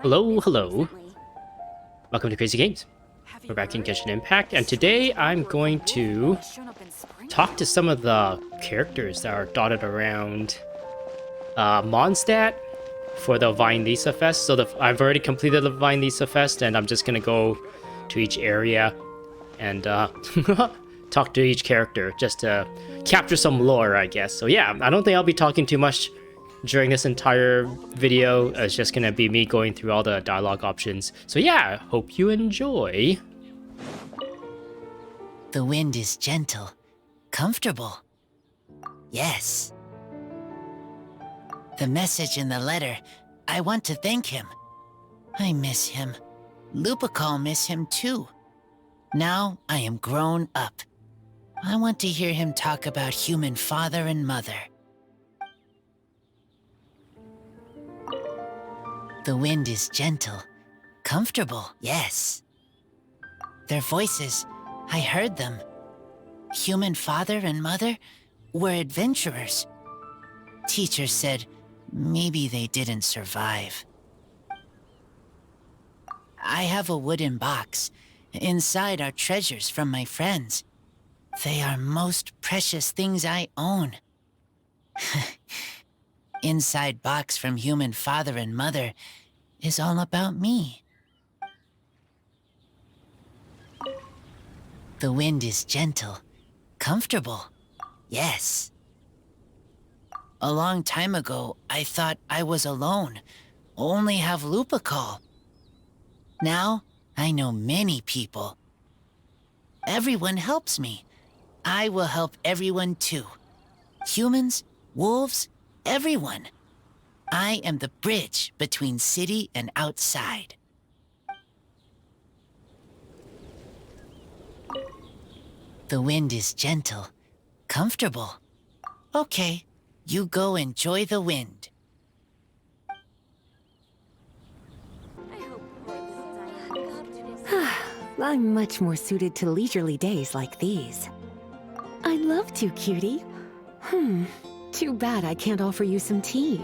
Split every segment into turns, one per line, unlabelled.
Hello, hello. Welcome to Crazy Games. We're back in Genshin Impact, and today I'm going to talk to some of the characters that are dotted around Mondstadt for the Weinlesefest. So I've already completed the Weinlesefest, and I'm just gonna go to each area and talk to each character just to capture some lore, I guess. So yeah, I don't think I'll be talking too much during this entire video. It's just gonna be me going through all the dialogue options. So yeah, hope you enjoy.
The wind is gentle, comfortable. Yes. The message in the letter, I want to thank him. I miss him. Lupacol miss him too. Now I am grown up. I want to hear him talk about human father and mother. The wind is gentle, comfortable, yes. Their voices, I heard them. Human father and mother were adventurers. Teacher said maybe they didn't survive. I have a wooden box. Inside are treasures from my friends. They are most precious things I own. Inside box from human father and mother is all about me. The wind is gentle, comfortable, yes. A long time ago, I thought I was alone, only have Lupacol. Now, I know many people. Everyone helps me. I will help everyone too. Humans, wolves, everyone. I am the bridge between city and outside. The wind is gentle, comfortable. Okay, you go enjoy the wind.
I'm much more suited to leisurely days like these. I'd love to, cutie. Too bad I can't offer you some tea.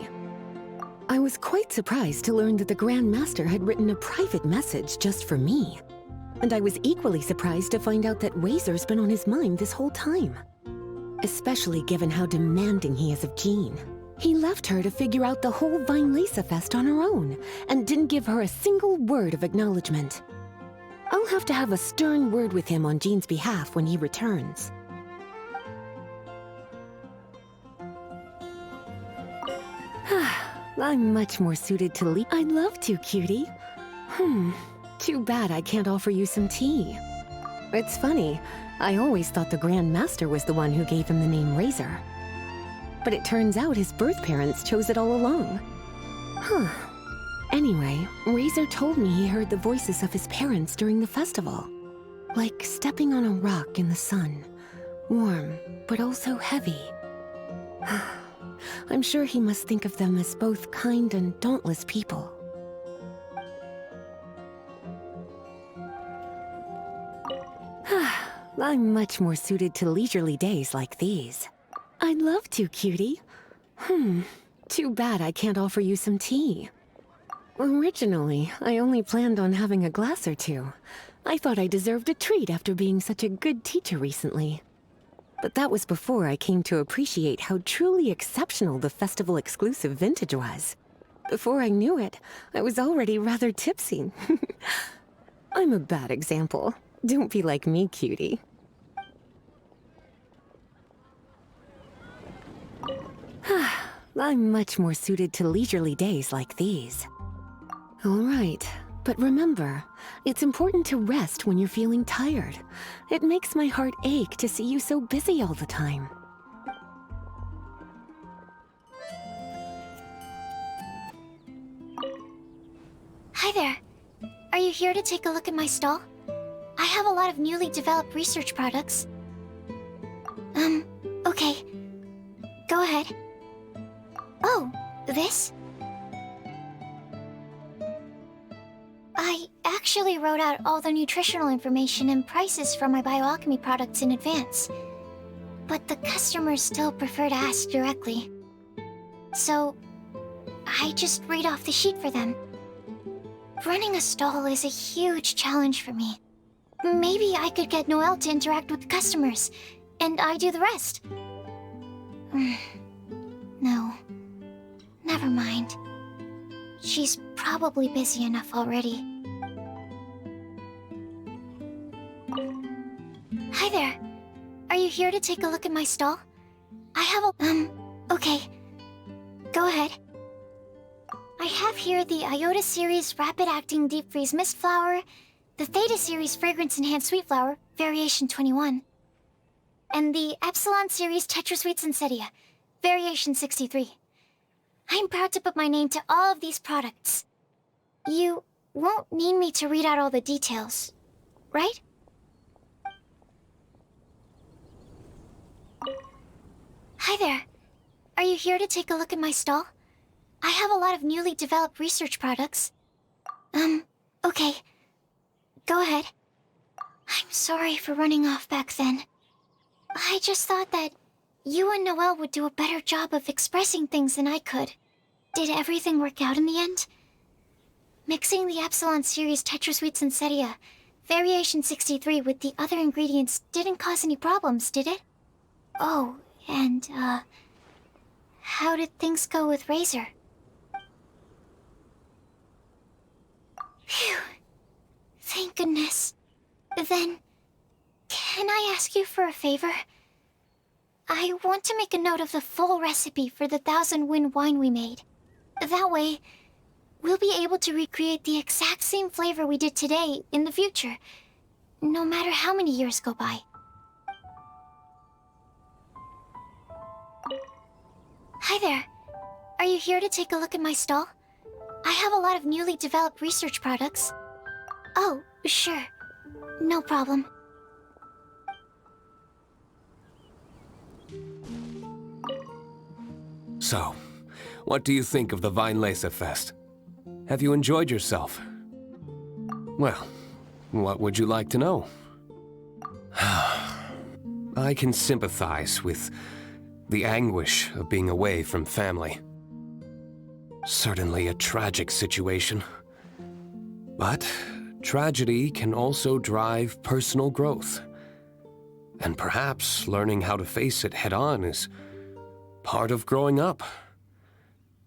I was quite surprised to learn that the Grand Master had written a private message just for me. And I was equally surprised to find out that Razor's been on his mind this whole time. Especially given how demanding he is of Jean. He left her to figure out the whole Weinlesefest on her own, and didn't give her a single word of acknowledgement. I'll have to have a stern word with him on Jean's behalf when he returns. I'm much more suited to I'd love to, cutie. Too bad I can't offer you some tea. It's funny, I always thought the Grand Master was the one who gave him the name Razor. But it turns out his birth parents chose it all along. Anyway, Razor told me he heard the voices of his parents during the festival. Like stepping on a rock in the sun. Warm, but also heavy. I'm sure he must think of them as both kind and dauntless people. I'm much more suited to leisurely days like these. I'd love to, cutie. Too bad I can't offer you some tea. Originally, I only planned on having a glass or two. I thought I deserved a treat after being such a good teacher recently. But that was before I came to appreciate how truly exceptional the festival-exclusive vintage was. Before I knew it, I was already rather tipsy. I'm a bad example. Don't be like me, cutie. I'm much more suited to leisurely days like these. All right, but remember, it's important to rest when you're feeling tired. It makes my heart ache to see you so busy all the time.
Hi there. Are you here to take a look at my stall? I have a lot of newly developed research products. Okay. Go ahead. Oh, this? I actually wrote out all the nutritional information and prices for my bioalchemy products in advance. But the customers still prefer to ask directly. So, I just read off the sheet for them. Running a stall is a huge challenge for me. Maybe I could get Noelle to interact with the customers, and I do the rest. No. Never mind. She's probably busy enough already. Hi there. Are you here to take a look at my stall? I have a... okay. Go ahead. I have here the Iota Series Rapid Acting Deep Freeze Mist Flower, the Theta Series Fragrance Enhanced Sweet Flower, Variation 21, and the Epsilon Series Tetra Sweet Sensetia, Variation 63. I'm proud to put my name to all of these products. You won't need me to read out all the details, right? Hi there. Are you here to take a look at my stall? I have a lot of newly developed research products. Okay. Go ahead. I'm sorry for running off back then. I just thought that you and Noelle would do a better job of expressing things than I could. Did everything work out in the end? Mixing the Epsilon Series Tetra Sweet Sensetia, Variation 63 with the other ingredients didn't cause any problems, did it? Oh, and, how did things go with Razor? Phew. Thank goodness. Then, can I ask you for a favor? I want to make a note of the full recipe for the 1000 wine we made. That way, we'll be able to recreate the exact same flavor we did today in the future, no matter how many years go by. Hi there. Are you here to take a look at my stall? I have a lot of newly developed research products. Oh, sure. No problem.
So, what do you think of the Weinlesefest? Have you enjoyed yourself? Well, what would you like to know? I can sympathize with the anguish of being away from family. Certainly a tragic situation. But tragedy can also drive personal growth. And perhaps learning how to face it head-on is part of growing up.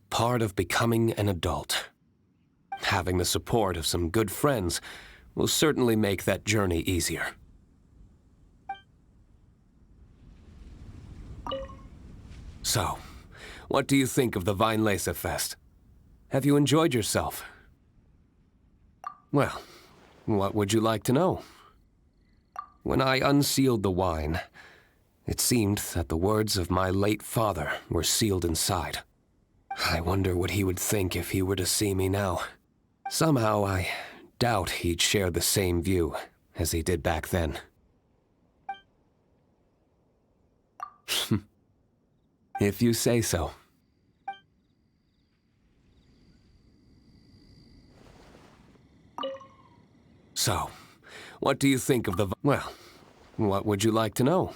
Part of becoming an adult. Having the support of some good friends will certainly make that journey easier. So, what do you think of the Weinlesefest? Have you enjoyed yourself? Well, what would you like to know? When I unsealed the wine, it seemed that the words of my late father were sealed inside. I wonder what he would think if he were to see me now. Somehow I doubt he'd share the same view as he did back then. If you say so. So, what do you think of the... Well, what would you like to know?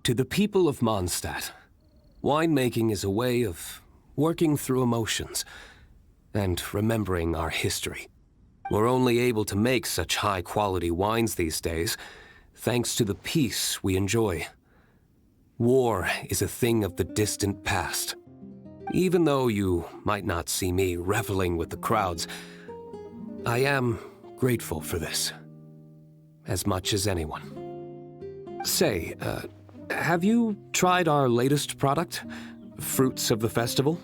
To the people of Mondstadt, winemaking is a way of working through emotions and remembering our history. We're only able to make such high-quality wines these days thanks to the peace we enjoy. War is a thing of the distant past. Even though you might not see me reveling with the crowds, I am grateful for this, as much as anyone. Say, have you tried our latest product, Fruits of the Festival?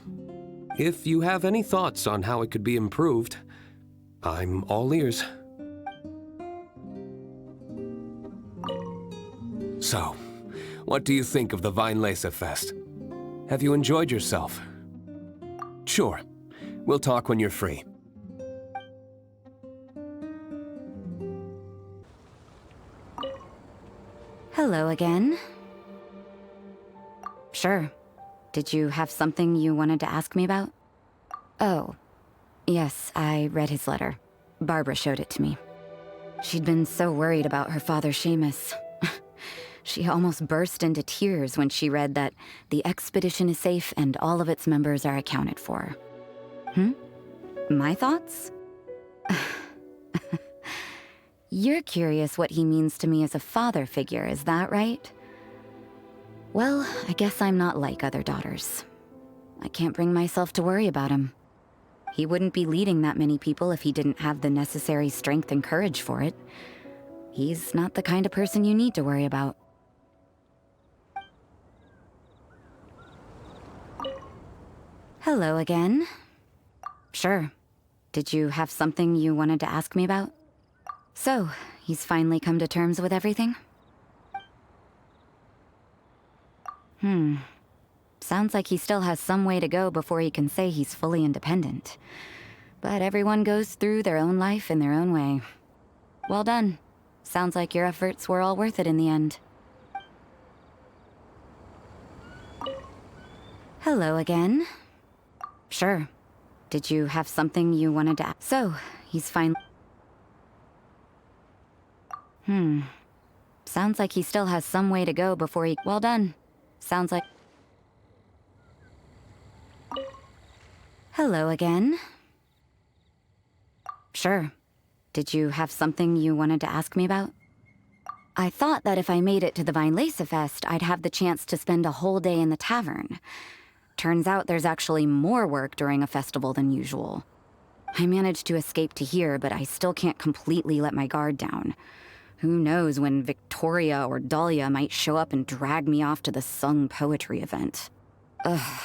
If you have any thoughts on how it could be improved, I'm all ears. So, what do you think of the Weinlesefest? Have you enjoyed yourself? Sure. We'll talk when you're free.
Hello again. Sure. Did you have something you wanted to ask me about? Oh, yes, I read his letter. Barbara showed it to me. She'd been so worried about her father, Seamus. She almost burst into tears when she read that the expedition is safe and all of its members are accounted for. My thoughts? You're curious what he means to me as a father figure, is that right? Well, I guess I'm not like other daughters. I can't bring myself to worry about him. He wouldn't be leading that many people if he didn't have the necessary strength and courage for it. He's not the kind of person you need to worry about. Hello again. Sure. Did you have something you wanted to ask me about? So, he's finally come to terms with everything? Sounds like he still has some way to go before he can say he's fully independent. But everyone goes through their own life in their own way. Well done. Sounds like your efforts were all worth it in the end. Hello again. Sure. Did you have something you wanted to ask? So, he's fine. Sounds like he still has some way to go before he... Well done. Sounds like... Hello again. Sure. Did you have something you wanted to ask me about? I thought that if I made it to the Weinlesefest, I'd have the chance to spend a whole day in the tavern. Turns out there's actually more work during a festival than usual. I managed to escape to here, but I still can't completely let my guard down. Who knows when Victoria or Dahlia might show up and drag me off to the sung poetry event. Ugh.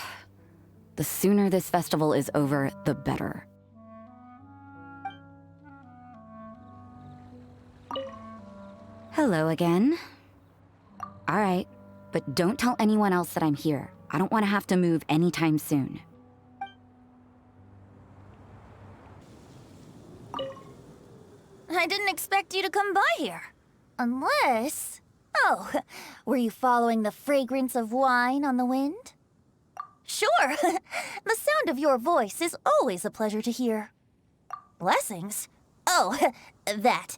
The sooner this festival is over, the better. Hello again. Alright, but don't tell anyone else that I'm here. I don't want to have to move anytime soon.
I didn't expect you to come by here. Unless... Oh, were you following the fragrance of wine on the wind? Sure. The sound of your voice is always a pleasure to hear. Blessings? Oh, that.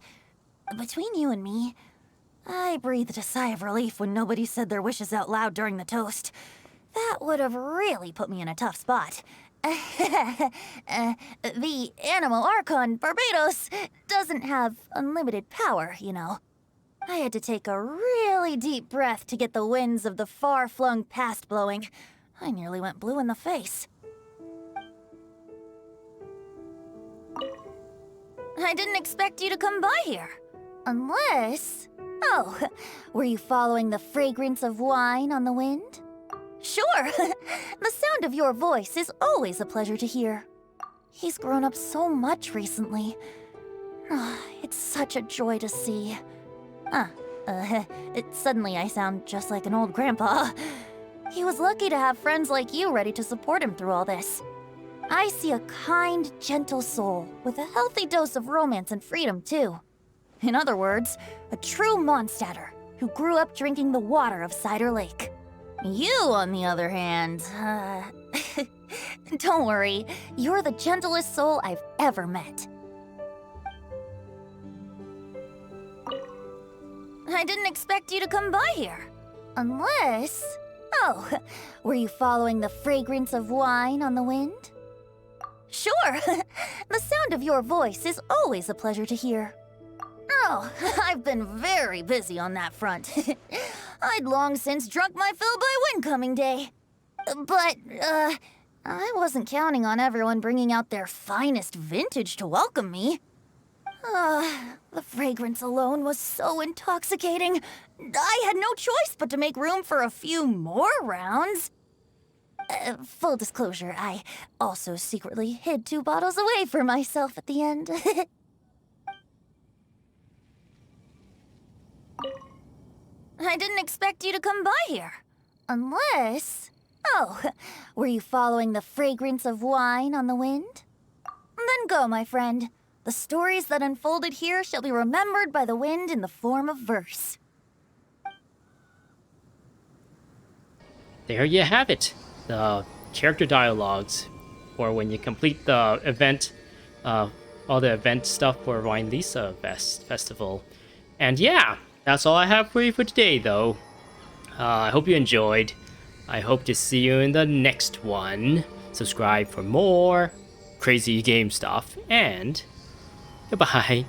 Between you and me, I breathed a sigh of relief when nobody said their wishes out loud during the toast. That would have really put me in a tough spot. The Animal Archon Barbados doesn't have unlimited power, you know. I had to take a really deep breath to get the winds of the far-flung past blowing. I nearly went blue in the face. I didn't expect you to come by here. Unless... Oh, were you following the fragrance of wine on the wind? Sure. The sound of your voice is always a pleasure to hear. He's grown up so much recently. It's such a joy to see. Suddenly I sound just like an old grandpa. He was lucky to have friends like you ready to support him through all this. I see a kind, gentle soul with a healthy dose of romance and freedom, too. In other words, a true Mondstadter who grew up drinking the water of Cider Lake. You, on the other hand, don't worry, you're the gentlest soul I've ever met. I didn't expect you to come by here. Unless... Oh, were you following the fragrance of wine on the wind? Sure. The sound of your voice is always a pleasure to hear. Oh, I've been very busy on that front. I'd long since drunk my fill by Windcoming Day. But, I wasn't counting on everyone bringing out their finest vintage to welcome me. The fragrance alone was so intoxicating. I had no choice but to make room for a few more rounds. Full disclosure, I also secretly hid 2 bottles away for myself at the end. I didn't expect you to come by here. Unless... Oh, were you following the fragrance of wine on the wind? Then go, my friend. The stories that unfolded here shall be remembered by the wind in the form of verse.
There you have it. The character dialogues for when you complete the event, all the event stuff for Weinlesefest Festival. And yeah, that's all I have for you for today, though. I hope you enjoyed. I hope to see you in the next one. Subscribe for more crazy game stuff, and goodbye.